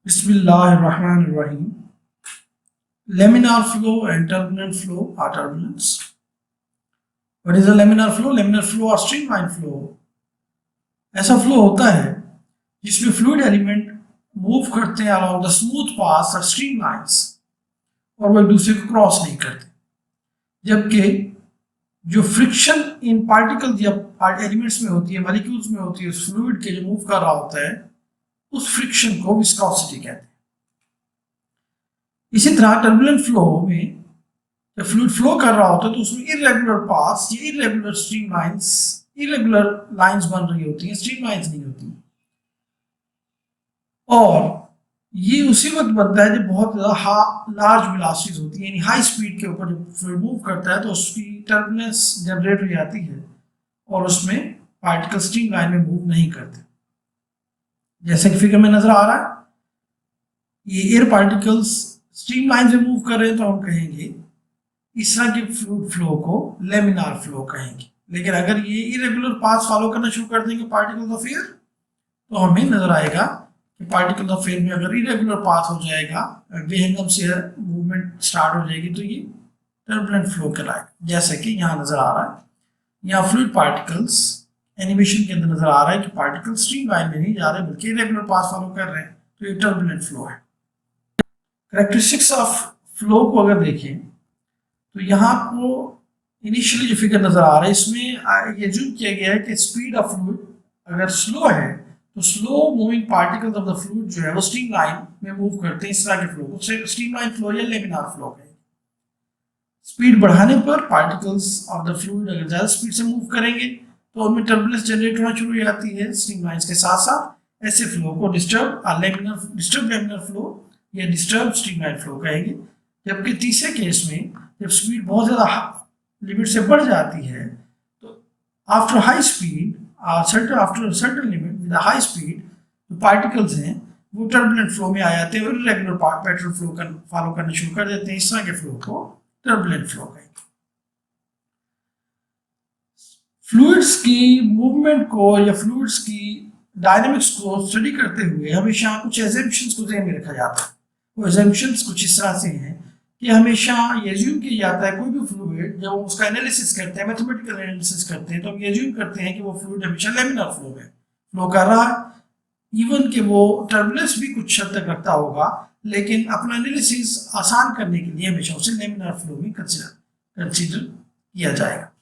Bismillahirrahmanirrahim. Laminar flow and turbulent flow are turbulence. What is a laminar flow? Laminar flow or streamline flow ऐसा flow होता है जिसमें fluid element move करते हैं along the smooth paths or streamlines और वो एक दूसरे को क्रॉस नहीं करते, जबकि जो फ्रिक्शन इन पार्टिकल्स या एलिमेंट्स में होती है, मॉलिक्यूल्स में होती है, उस फ्लूइड के जो मूव कर रहा होता है उस फ्रिक्शन को विस्कोसिटी कहते हैं। इसी तरह टर्बुलेंट फ्लो में जब फ्लूइड फ्लो कर रहा होता है तो उसमें इरेगुलर पाथ्स या इरेगुलर स्ट्रीमलाइंस, इरेगुलर लाइंस बन रही होती हैं, स्ट्रीमलाइंस नहीं होती। और ये उसी वक्त बनता है जब बहुत ज़्यादा लार्ज वेलोसिटीज होती है, यानी हाई स्पीड के ऊपर जब फ्लूइड मूव करता है तो उसकी टर्बुलेंस जनरेट हो जाती है और उसमें पार्टिकल स्ट्रीमलाइन में मूव नहीं करते। जैसे कि फिगर में नजर आ रहा है, ये एयर पार्टिकल्स स्ट्रीमलाइन से मूव कर रहे हैं तो हम कहेंगे इस तरह के फ्लूइड फ्लो को लेमिनार फ्लो कहेंगे। लेकिन अगर ये इरेगुलर पाथ फॉलो करना शुरू कर देंगे पार्टिकल्स ऑफ एयर तो हमें नजर आएगा कि पार्टिकल्स ऑफ एयर में अगर इरेगुलर पाथ हो जाएगा, बेहंगम से मूवमेंट स्टार्ट हो जाएगी तो ये टर्बुलेंट फ्लो कहलाएगा। जैसे कि यहाँ नजर आ रहा है, यहाँ फ्लूइड पार्टिकल्स एनिमेशन के अंदर नजर आ रहा है कि पार्टिकल स्ट्रीम लाइन में नहीं जा रहे बल्कि इरेगुलर पाथ फॉलो कर रहे हैं, तो ये टर्बुलेंट फ्लो है। कैरेक्टरिस्टिक्स ऑफ फ्लो को अगर देखें तो यहाँ को इनिशियली जो फिगर नजर आ रहा है इसमें ये जूम किया गया है कि स्पीड ऑफ फ्लूइड अगर स्लो है तो slow moving particles of the fluid जो है वो स्ट्रीम लाइन में मूव करते हैं। इस तरह के फ्लो को स्ट्रीम लाइन फ्लो या लेमिनार फ्लो कहेंगे। स्पीड बढ़ाने पर पार्टिकल्स ऑफ द फ्लूइड अगर ज्यादा स्पीड से मूव करेंगे तो उनमें टर्बुलेंस जनरेट होना शुरू हो जाती है स्ट्रीमलाइंस के साथ साथ। ऐसे फ्लो को डिस्टर्ब लेमिनर फ्लो या डिस्टर्ब स्ट्रीमलाइन फ्लो कहेंगे। जबकि तीसरे केस में जब स्पीड बहुत ज़्यादा लिमिट से बढ़ जाती है तो after high speed after certain limit with high speed जो पार्टिकल्स हैं वो टर्बुलेंट फ्लो में आ जाते हैं और इरेगुलर पैटर्न फ्लो फॉलो करना शुरू कर देते हैं। इस तरह के फ्लो को टर्बुलेंट फ्लो कहेंगे। फ्लूइड्स की मूवमेंट को या फ्लूइड्स की डायनामिक्स को स्टडी करते हुए हमेशा कुछ एजम्पशंस को ध्यान में रखा जाता है। वो एजम्पशंस कुछ इस तरह से हैं कि हमेशा ये एज्यूम किया जाता है कोई भी फ्लूइड जब उसका एनालिसिस करते हैं, मैथमेटिकल एनालिसिस करते हैं, तो हम ये एज्यूम करते हैं कि वो फ्लूइड हमेशा लेमिनार फ्लो में फ्लो कर रहा है। इवन कि वो टर्बुलेंस भी कुछ हद तक रखता होगा, लेकिन अपना एनालिसिस आसान करने के लिए हमेशा उसे लेमिनार फ्लो में कंसिडर किया जाएगा।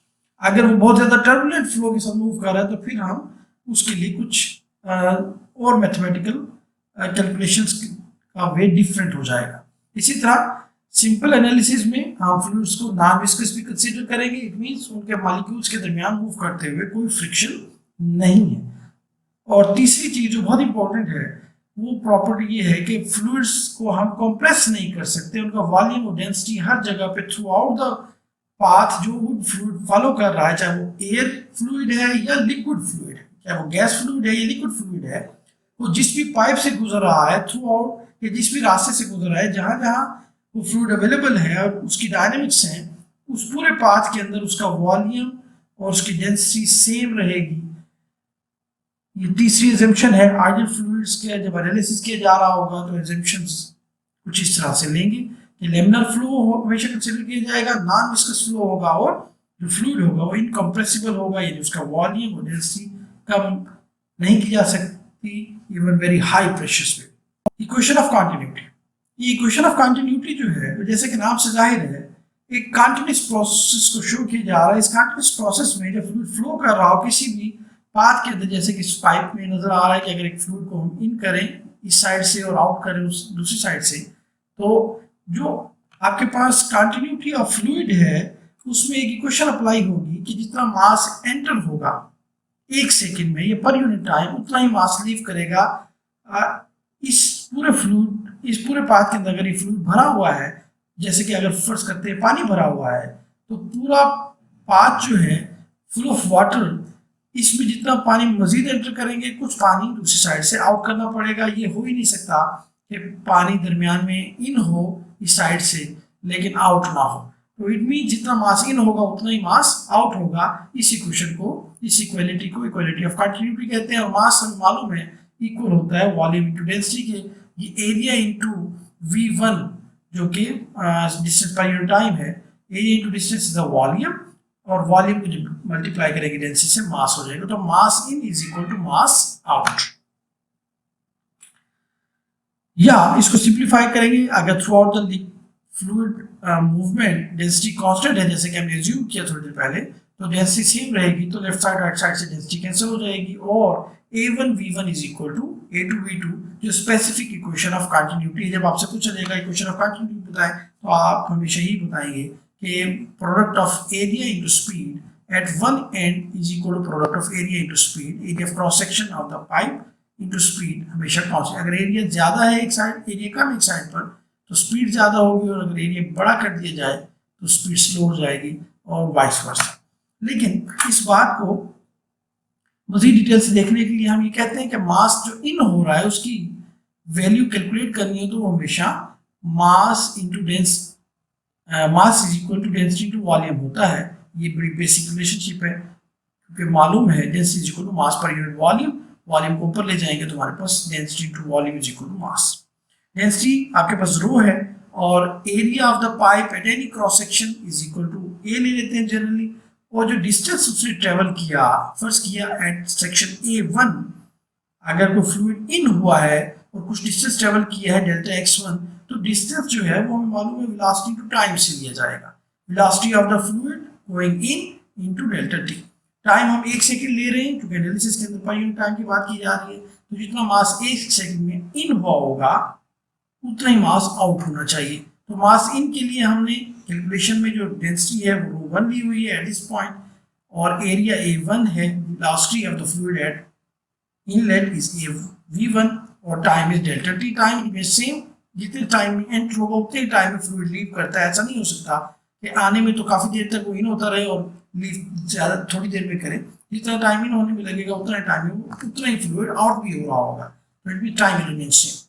अगर वो बहुत ज़्यादा टर्बुलेंट फ्लो के साथ मूव कर रहा है तो फिर हम उसके लिए कुछ और मैथमेटिकल कैलकुलेशंस का वे डिफरेंट हो जाएगा। इसी तरह सिंपल एनालिसिस में हम फ्लूइड्स को नॉन विस्कस भी कंसीडर करेंगे। इट मींस उनके मॉलिक्यूल्स के दरमियान मूव करते हुए कोई फ्रिक्शन नहीं है। और तीसरी चीज जो बहुत इंपॉर्टेंट है वो प्रॉपर्टी ये है कि फ्लूइड्स को हम कंप्रेस नहीं कर सकते। उनका वॉल्यूम और डेंसिटी हर जगह पे थ्रू आउट द पाथ जो फ्लूइड फॉलो कर रहा है, चाहे वो एयर फ्लूइड है या लिक्विड फ्लूइड है, चाहे वो गैस फ्लूइड है या लिक्विड फ्लूइड है, वो जिस भी पाइप से गुजर रहा है थ्रू आउट या जिस भी रास्ते से गुजर रहा है, जहां जहां वो फ्लूइड अवेलेबल है और उसकी डायनेमिक्स हैं, उस पूरे पाथ के अंदर उसका वॉल्यूम और उसकी डेंसिटी सेम रहेगी। ये तीसरी एजम्पशन है। आइडियल फ्लूइड्स के जब एनालिसिस किया जा रहा होगा तो एजम्पशंस कुछ इस तरह से लेंगे कि लेमिनर फ्लो हमेशा कंसीडर किया जाएगा, नॉन विस्कस फ्लो होगा और जो फ्लूइड होगा वो इनकम्प्रेसिबल होगा, यानी उसका वॉल्यूम और डेंसिटी कम नहीं की जा सकती इवन वेरी हाई प्रेशर्स पे। इक्वेशन ऑफ कंटिन्यूटी, ये इक्वेशन ऑफ कंटिन्यूटी जो है जैसे कि नाम से जाहिर है एक कंटिन्यूस प्रोसेस को शो किया जा रहा है। इस कंटिन्यूस प्रोसेस में जब फ्लूइड फ्लो कर रहा हो किसी भी पाथ के अंदर, जैसे कि इस पाइप में नजर आ रहा है कि अगर एक फ्लूइड को हम इन करें इस साइड से और आउट करें उस दूसरी साइड से, तो जो आपके पास कंटिन्यूटी ऑफ फ्लूइड है उसमें एक इक्वेशन अप्लाई होगी कि जितना मास एंटर होगा 1 सेकेंड में या पर यूनिट टाइम उतना ही मास लीव करेगा। इस पूरे फ्लूइड, इस पूरे पाथ के अंदर अगर ये फ्लूइड भरा हुआ है, जैसे कि अगर फर्ज करते हैं पानी भरा हुआ है, तो पूरा पाथ जो है फुल ऑफ वाटर, इसमें जितना पानी मजीद एंटर करेंगे कुछ पानी दूसरी साइड से आउट करना पड़ेगा। ये हो ही नहीं सकता कि पानी दरमियान में इन हो इस साइड से लेकिन आउट ना हो। तो इट मीन जितना मास इन होगा उतना ही मास आउट होगा। इस इक्वेशन को, इस इक्वालिटी को इक्वालिटी ऑफ कंटिन्यूटी कहते हैं। और मास हमें मालूम है इक्वल होता है वॉल्यूम इनटू डेंसिटी के। ये एरिया इंटू V1 जो कि डिस्टेंस पर यूनिट टाइम है, area into distance is the volume, और वॉल्यूम को जब मल्टीप्लाई करेंगे डेंसिटी से मास हो जाएगा, तो mass in is equal to mass out. या इसको सिंप्लीफाई करेंगे, अगर throughout the fluid movement density constant है, जैसे कि हमने एज्यूम किया थोड़ी देर पहले, तो डेंसिटी सेम रहेगी, तो लेफ्ट साइड राइट साइड से डेंसिटी कैंसिल हो जाएगी, और A1V1 is equal to A2V2 जो स्पेसिफिक इक्वेशन ऑफ कंटिन्यूटी। जब आपसे पूछा जाएगा इक्वेशन ऑफ कंटिन्यूटी बताएं, तो आप हमेशा ही बताएंगे कि product of area into speed at one end is equal to product of area into speed, area of cross section of the pipe into speed हमेशा कांस्टेंट। अगर एरिया ज्यादा है एक साइड, एरिया कम एक साइड पर, तो स्पीड ज्यादा होगी, और अगर एरिया बड़ा कर दिया जाए तो स्पीड स्लो हो जाएगी, और वाइस वर्सा। लेकिन इस बात को मजीद डिटेल से देखने के लिए हम ये कहते हैं कि मास जो इन हो रहा है उसकी वैल्यू कैलकुलेट करनी है, तो वो हमेशा mass into dense mass is equal to density to volume होता है। ये बड़ी बेसिक रिलेशनशिप है, क्योंकि मालूम है density is equal to mass per unit volume, volume को ऊपर ले जाएंगे तो हमारे पास density to volume is equal to mass. Density आपके पास रो है, और area of the pipe at any cross section is equal to a ले लेते हैं जनरली, और जो डिस्टेंस उसने ट्रेवल किया, फर्स्ट किया एट सेक्शन A1, अगर कोई फ्लूइड इन हुआ है और कुछ डिस्टेंस ट्रेवल किया है डेल्टा x1, तो डिस्टेंस जो है वो हमें मालूम है वेलोसिटी टू टाइम से लिया जाएगा, velocity of the fluid going in into delta t। Time हम 1 सेकंड ले रहे हैं क्योंकि एनालिसिस के अंदर पर यूनिट टाइम की बात की जा रही है, तो जितना मास 1 सेकंड में इन हुआ होगा उतना ही मास आउट होना चाहिए। तो मास इन के लिए हमने कैलकुलेशन में जो डेंसिटी है वो रो1 ली हुई है एट दिस पॉइंट, और एरिया A1 है, velocity of the fluid eight inlet is V1, और time is delta t। Time में सेम, जितने टाइम में एंटर होगा उतने टाइम में फ्लूइड लीव करता है। ऐसा नहीं हो सकता कि आने में तो काफी देर तक वो इन होता रहे और लीव ज्यादा थोड़ी देर में करे, जितना टाइम इन होने में लगेगा उतना टाइम में उतना ही फ्लूइड आउट भी हो रहा होगा, तो it means time remains same.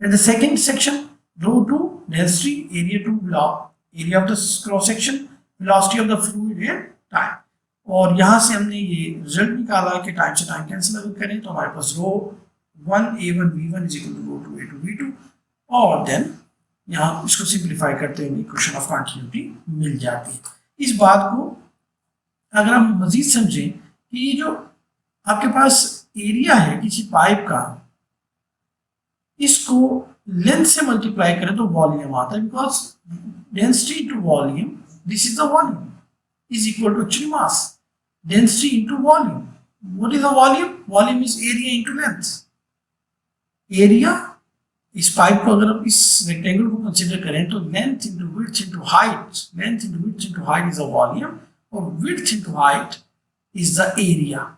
In the second section, rho 2 density, area 2 area of the cross section, velocity of the fluid and time। और यहाँ से हमने ये रिजल्ट निकाला कि टाइम से टाइम कैंसिल अगर करें तो हमारे पास rho 1 A1V1 is equal to rho 2 A2V2, और देन यहाँ इसको सिंप्लीफाई करते हुए इक्वेशन ऑफ कंटिन्यूटी मिल जाती है। इस बात को अगर हम मजीद समझें कि ये जो आपके पास एरिया है किसी पाइप का, इसको लेंथ से मल्टीप्लाई करें तो वॉल्यूम आता है, because density to volume, this is the volume, is equal to actually mass, density into volume. What is the volume? Volume is area into length. Area, इस पाइप को अगर आप इस रेक्टेंगल को कंसीडर करें तो length into width into height, length into width into height is the volume, और width into height is the area.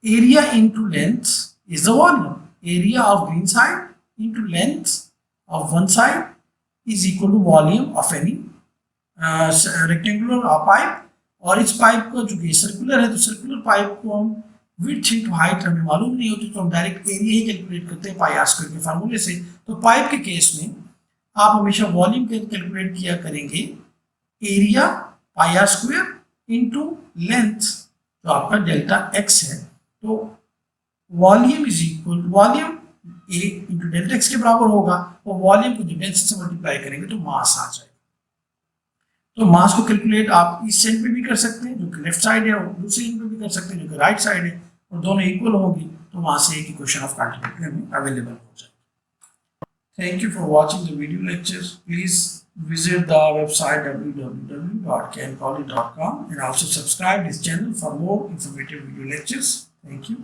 Area into length is the volume. Area of green side into length of one side is equal to volume of any rectangular pipe। और इस pipe का जो कि circular है, तो circular pipe को हम width into height हमें मालूम नहीं होती, तो हम डायरेक्ट एरिया ही कैलकुलेट करते हैं पाई आर स्क्वायर के फार्मूले से। तो पाइप के केस में आप हमेशा वॉल्यूम कैलकुलेट किया करेंगे area pi r square into length, तो आपका डेल्टा एक्स है, तो volume is equal volume a into delta x के बराबर होगा, और वॉल्यूम को डेंसिटी से मल्टीप्लाई करेंगे तो मास आ जाएगा। तो मास को कैलकुलेट आप इस साइड पे भी कर सकते हैं जो कि लेफ्ट साइड है, और दूसरी एंड पे भी कर सकते हैं जो कि राइट साइड है, और दोनों इक्वल होगी, तो वहां से एक इक्वेशन ऑफ कंटिन्यूटी हमें अवेलेबल हो जाएगी। Thank you for watching the video lecture. Please visit the website www.kenpoly.com and also subscribe this channel for more informative video lectures. Thank you.